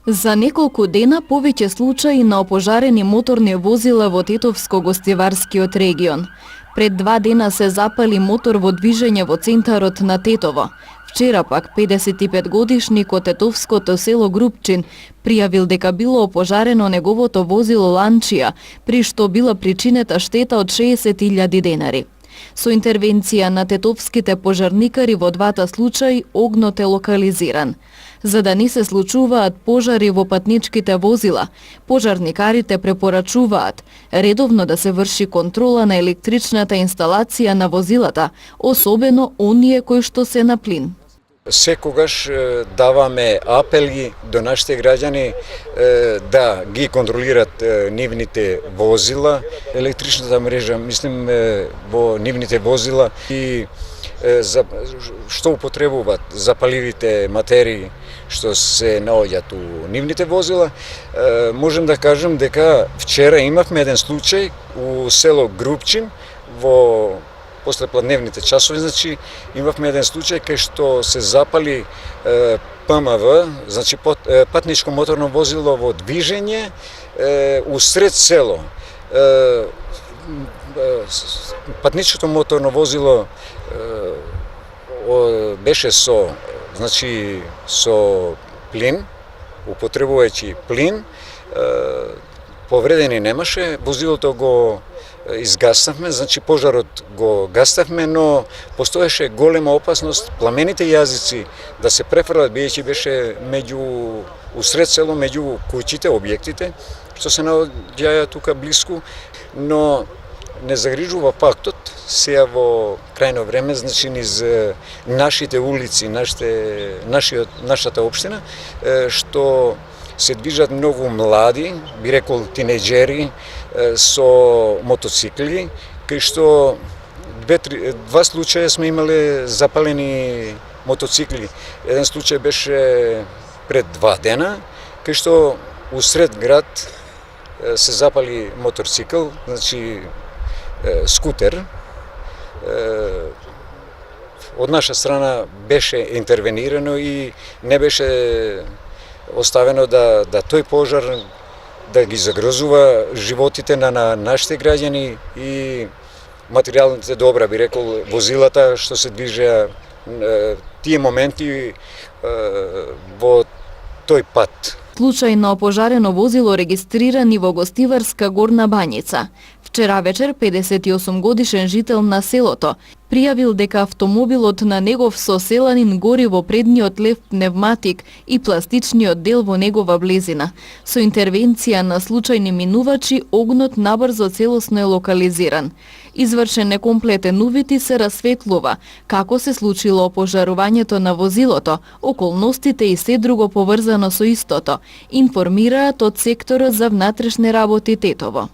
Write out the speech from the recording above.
За неколку дена повеќе случаи на опожарени моторни возила во Тетовско-гостиварскиот регион. Пред 2 дена се запали мотор во движење во центарот на Тетово. Вчера пак 55-годишник од тетовското село Групчин пријавил дека било опожарено неговото возило Ланчија, при што била причинета штета од 60.000 денари. Со интервенција на тетовските пожарникари во двата случаи огнот е локализиран. За да не се случуваат пожари во патничките возила, пожарникарите препорачуваат редовно да се врши контрола на електричната инсталација на возилата, особено оние кои што се на плин. Секогаш даваме апели до нашите граѓани да ги контролират нивните возила, електричната мрежа, мислим во нивните возила и што употребуваат запаливите материи што се наоѓаат у нивните возила. Можем да кажем дека вчера имавме еден случај у село Групчин во после пладневните часови, значи имавме еден случај кај што се запали ПМВ, значи патничко моторно возило во движење усред село. Патничкото моторно возило беше со плин, употребувајќи плин, повредени немаше, возилото го изгаснавме, значи пожарот го гаснавме, но постоеше голема опасност пламените јазици да се префрлат, бидејќи беше усред село, меѓу куќите, објектите, што се наоѓаја тука блиску, но не загрижува фактот сега во крајно време, значи низ нашите улици, нашата општина, што се движат многу млади, би рекол тинејџери, со мотоцикли, кај што два случаја сме имале запалени мотоцикли. Еден случај беше пред 2 дена, кај што усред град се запали моторцикл, значи скутер. Од наша страна беше интервенирано и не беше оставено да тој пожар да ги загрозува животите на нашите граѓани и материјалните добра, би рекол, возилата што се движеа тие моменти во тој пат. Случај на опожарено возило регистриран и во Гостиварска Горна Бањица. Вчера вечер 58-годишен жител на селото пријавил дека автомобилот на негов соселанин гори во предниот лев пневматик и пластичниот дел во негова близина. Со интервенција на случајни минувачи, огнот набрзо целосно е локализиран. Извршен е комплетен увид и се расветлува како се случило опожарувањето на возилото, околностите и се друго поврзано со истото, информираат од секторот за внатрешни работи Тетово.